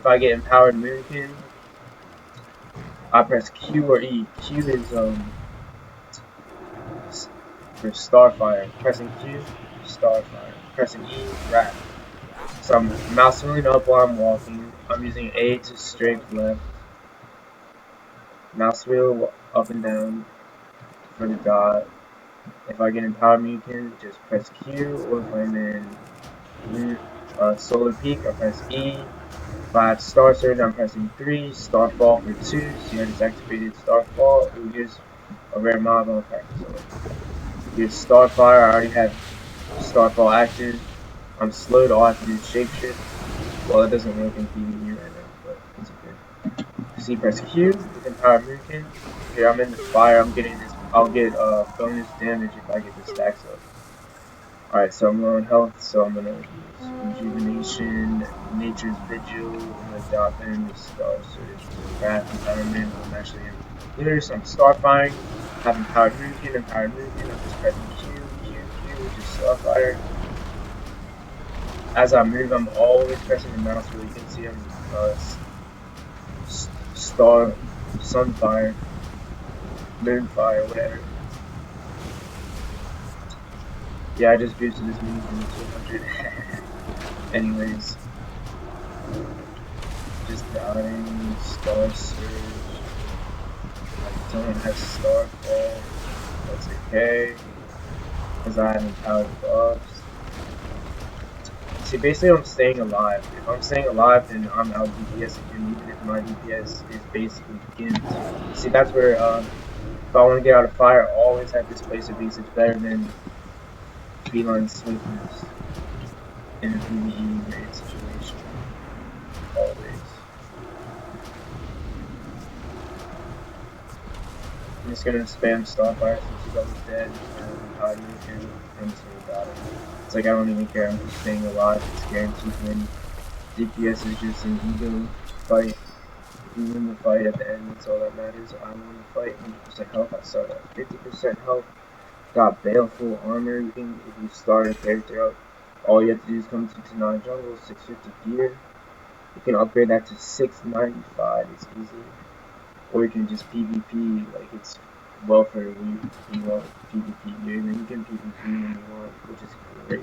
if I get empowered Moonkin, I press Q or E. Q is for Starfire. Pressing Q, Starfire. Pressing E, Wrath. So I'm mouse wheeling up while I'm walking. I'm using A to strafe left. Mouse wheel up and down for the dot. If I get empowered Moonkin, just press Q, or if I'm in Solar Peak, I press E. If I have Star Surge, I'm pressing 3, Starfall for 2, see I just activated Starfall. Ooh, here's a rare mob on practice over. Here's Starfire, I already have Starfall active. I'm slowed, all I have to do is Shapeshift. Well, it doesn't work in PvE right now, but it's okay. See, press Q, with Empower Moonkin. Here, I'm in the fire, I'm getting this, I'll get bonus damage if I get the stacks up. Alright, so I'm low on health, so I'm gonna use Rejuvenation, Nature's Vigil, I'm gonna dot in the Star Surge, Wrath, Empowerment. I'm actually in Clear, so I'm Starfiring, have Empowered Moonkin, I'm just pressing Q, which is Starfire. As I move, I'm always pressing the mouse wheel. You can see I'm Sunfire, Moonfire, whatever. Yeah, I just boosted this mini to 200. Anyways, just dying, Star Surge. I don't have Starfall. That's okay, because I have empowered buffs. See, basically I'm staying alive. If I'm staying alive, then I'm out DPS again, even if my DPS is basically gimped. See, that's where, if I want to get out of fire, I always have this place of beast. It's better than feline swiftness in a PvE raid situation. Always. I'm just gonna spam Starfire since he's almost dead. I'm just gonna dot him. It's like I don't even care, I'm just staying alive. It's guaranteed win. DPS is just an ego fight. If you win the fight at the end, that's all that matters. I won the fight, 100% health. I started at 50% health. Got baleful armor. You can, if you start a character up, all you have to do is come to Tanaan Jungle, 650 gear. You can upgrade that to 695. It's easy. Or you can just PvP, like it's welfare loot. If you want PvP gear, then you can PvP when you want, which is great.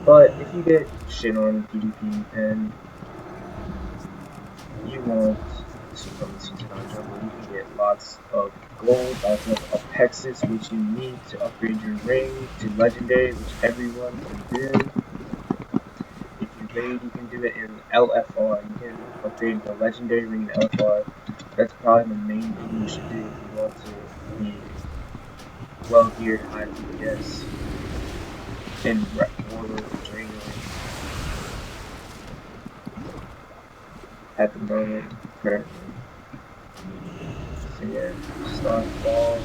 But if you get shit on PvP, then you want to come to Tanaan Jungle, you can get lots of gold, lots of Apexis, which you need to upgrade your ring to legendary, which everyone can do. If you raid, you can do it in LFR. You can upgrade the legendary ring in LFR. That's probably the main thing you should do if you want to be well geared high DPS in Warlord Dragon at the moment, currently. So yeah, Starfall,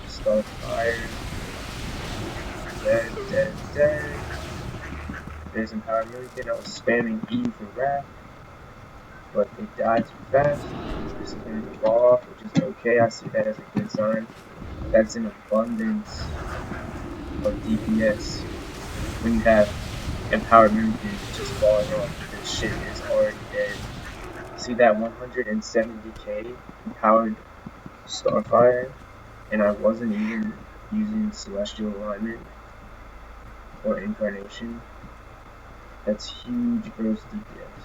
Starfire, dead. There's Empowered Moonkin. I was spamming E for Wrath, but they died too fast. This is going to fall off, which is okay. I see that as a good sign. That's an abundance of DPS when you have Empowered Moonkin just falling off. This shit is already dead. See that 170k empowered Starfire, and I wasn't even using Celestial Alignment or Incarnation. That's huge gross DPS.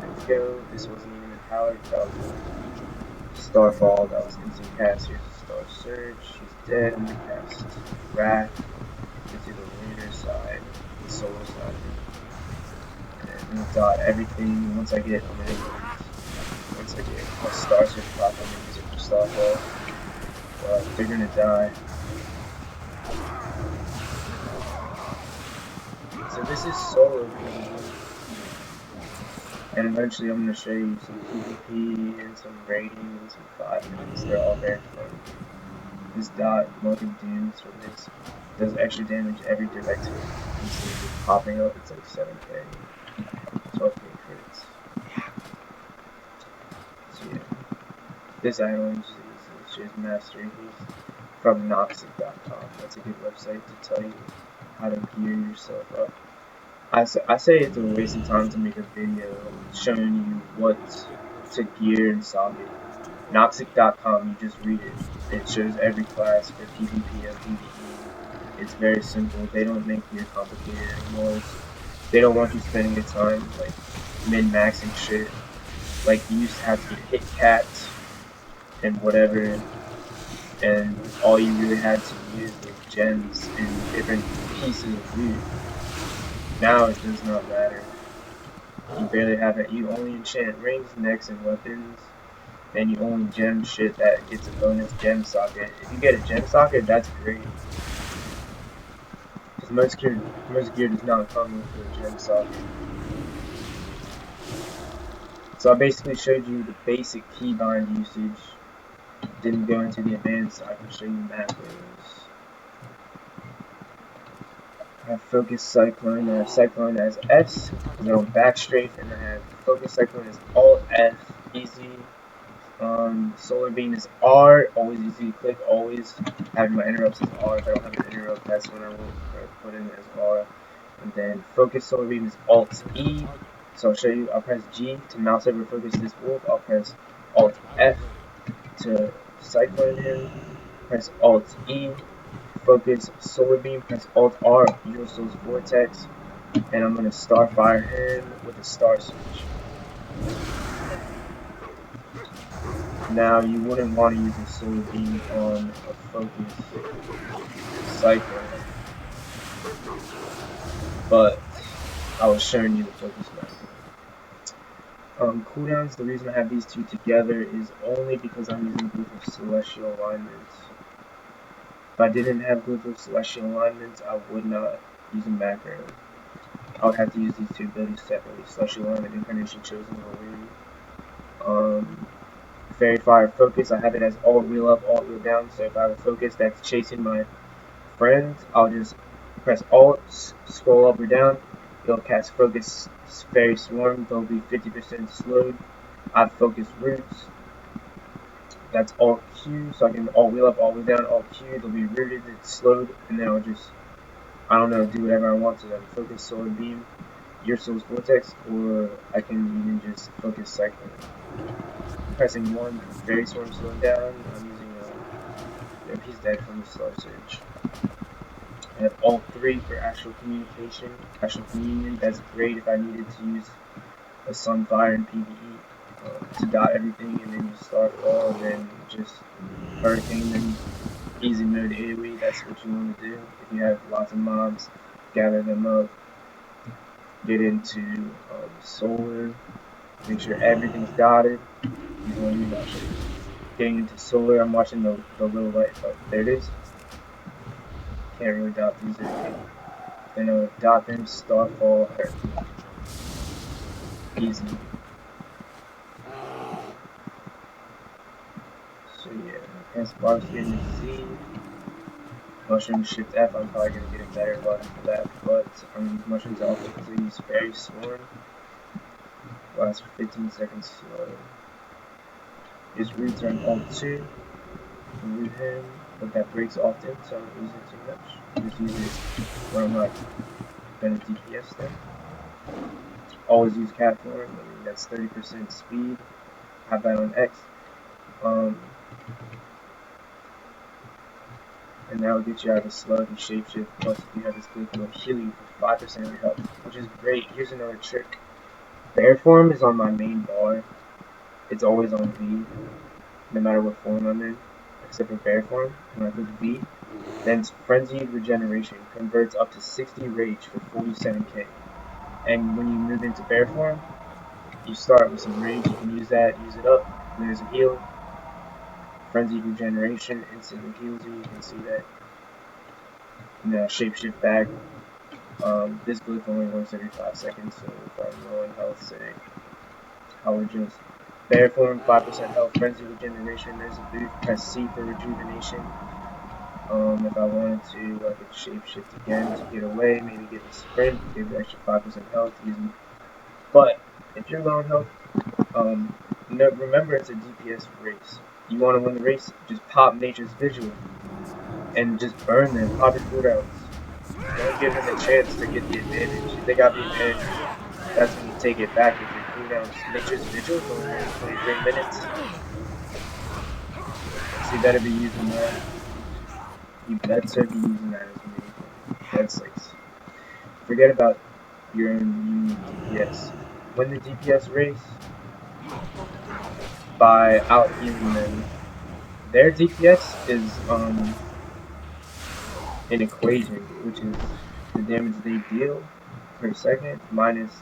Let's go. This wasn't even empowered. That was Starfall. That was instant cast. Here's Star Surge. She's dead. I'm gonna cast Wrath. Get to the lunar side, the solar side. And I'm gonna dot everything. Once I get my Star Surge pop, I'm gonna use it for Starfall. But they're gonna die. So this is solo PvE. And eventually I'm going to show you some PvP and some raiding and some 5 minutes. They're all very fun. This dot, Mountain Dunes from this, does extra damage every direction. Instead of just popping up, it's like 7k. 12k crits. So yeah. This item is just mastery. He's from Noxic.com. That's a good website to tell you how to gear yourself up. I say it's a waste of time to make a video showing you what to gear and socket. Noxic.com, you just read it. It shows every class for PvP and PvE. It's very simple. They don't make gear complicated anymore. They don't want you spending your time like min-maxing shit. Like you used to have to get hit cats and whatever, and all you really had to use was gems and different pieces of loot. Now it does not matter. You barely have it. You only enchant rings, necks, and weapons, and you only gem shit that gets a bonus gem socket. If you get a gem socket, that's great. Because most gear does not come with a gem socket. So I basically showed you the basic keybind usage. Didn't go into the advanced. I can show you macros. I have focus cyclone. I have cyclone as S because I don't backstrafe, and I have focus cyclone as Alt F, easy. Solar beam is R, always easy to click, always having my interrupts as R. If I don't have an interrupt, that's when I will put in as R. And then focus solar beam is Alt E. So I'll show you, I'll press G to mouse over focus this wolf, I'll press Alt F to cyclone him, press Alt E, focus solar beam, press Alt R, Eagle Soul's Vortex, and I'm going to starfire him with a star switch. Now you wouldn't want to use a solar beam on a focus cyclone, but I was showing you the focus method. Cooldowns, the reason I have these two together is only because I'm using Glyph of Celestial Alignments. If I didn't have Glyph of Celestial Alignments, I would not use a macro. I would have to use these two abilities separately. Celestial Alignment, Incarnation, Chosen, or Fairy Fire Focus, I have it as alt wheel up, alt wheel down, so if I have a focus that's chasing my friends, I'll just press alt, scroll up or down, it'll cast Focus Fairy Swarm, they'll be 50% slowed. I have Focus Roots, that's alt Q, so I can alt wheel up, alt wheel down, alt Q, they'll be rooted, it's slowed, and then I'll just, I don't know, do whatever I want to them. Focus Solar Beam, Your Soul's Vortex, or I can even just Focus Cyclone. Pressing 1 for Fairy Swarm slowing down, I'm using he's dead from the Star Surge. I have alt 3 for Astral Communication, Astral Communion, that's great if I needed to use a Sunfire in PvE to dot everything, and then you Starfall, and then just Hurricane them, easy mode AoE, that's what you want to do. If you have lots of mobs, gather them up, get into Solar, make sure everything's dotted. Getting into Solar, I'm watching the little light. Oh, there it is. Can't really dot these anything. Then dot them, Starfall, Hurricane. Easy. So yeah, press bar skin Z. Mushroom Shift F, I'm probably gonna get a better button for that, but I'm gonna use Mushrooms Alpha to use Fairy Swarm. Lasts for 15 seconds slow. His roots are an alt 2. Root him, but that breaks often, so I don't use it too much. Just use it where I'm like gonna DPS them. Always use cat form, I mean that's 30% speed. Have that on X. And that will get you out of slug and shapeshift, plus if you have this glitch, it'll heal you for 5% of your health, which is great. Here's another trick. Bear form is on my main bar. It's always on V, no matter what form I'm in, except for bear form. When I click V, then Frenzied Regeneration converts up to 60 rage for 47k. And when you move into bear form, you start with some rage, you can use that, use it up, and there's a heal. Frenzied Regeneration instantly heals you, you can see that. Now shapeshift back. This glyph only works every 5 seconds, so if I'm low in health, say, I would just bear form, 5% health, frenzy regeneration, there's a boost, press C for rejuvenation. If I wanted to, I could shapeshift again to get away, maybe get a sprint, give the extra 5% health, easy. But if you're low in health, remember it's a DPS race. You want to win the race, just pop Nature's Vigil and just burn them, pop your cooldowns. Don't give them a chance to get the advantage. If they got the advantage, that's when you take it back with your cooldowns. Nature's Vigil is only 23 minutes. So you better be using that. You better be using that as an example. That's like, forget about your own unique DPS. Win the DPS race by out healing them. Their DPS is an equation, which is the damage they deal per second minus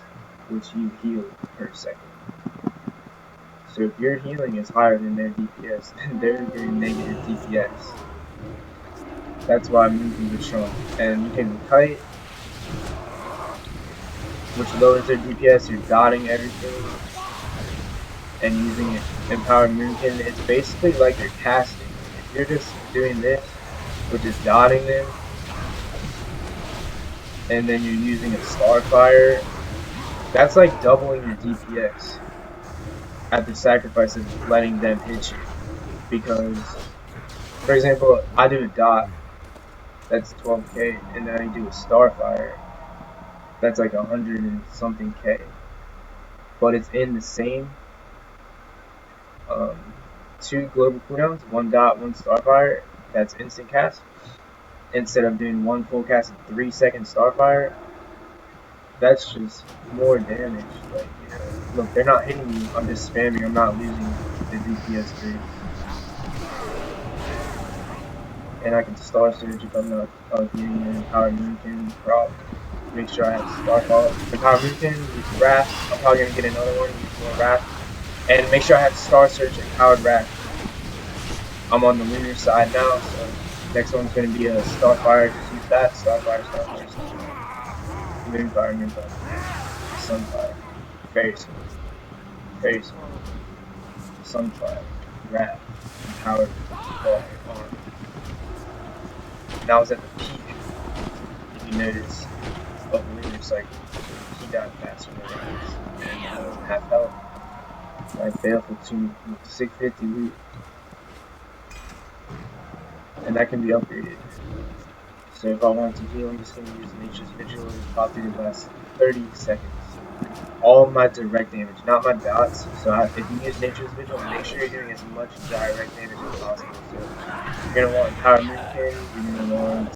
what you heal per second. So if your healing is higher than their DPS, then they're doing negative DPS. That's why Moonkin is strong. And you can kite, which lowers their DPS, you're dotting everything, and using it. Empowered Moonkin, it's basically like you're casting. If you're just doing this, which is dotting them, and then you're using a Starfire, that's like doubling your DPS at the sacrifice of letting them hit you. Because, for example, I do a dot, that's 12k, and then I do a Starfire, that's like 100 and something k. But it's in the same 2 global cooldowns, 1 dot, 1 Starfire, that's instant cast. Instead of doing 1 full cast of 3 second Starfire, that's just more damage. Like, you know, look, they're not hitting me, I'm just spamming, I'm not losing the DPS rate. And I can Star Surge if I'm not getting an Empowered Moonkin prop. Make sure I have Starfall. Empowered Moonkin, use Wrath. I'm probably going to get another one, use more Wrath. And make sure I have Star Surge and Empowered Wrath. I'm on the lunar side now, so next one's going to be a Starfire. Just use that. Starfire, Starfire, Starfire. Moonfire, Moonfire. Sunfire. Very small. Very small. Sunfire. Wrath. Empowered Ball. Arm. And I was at the peak, if you notice, of the lunar cycle. He died faster than I was. And half health. I failed for 650 loot. And that can be upgraded. So if I want to heal, I'm just going to use Nature's Vigil and pop through the last 30 seconds. All my direct damage, not my dots. So if you use Nature's Vigil, make sure you're doing as much direct damage as possible. So you're going to want Empowered Moonkin, you're going to want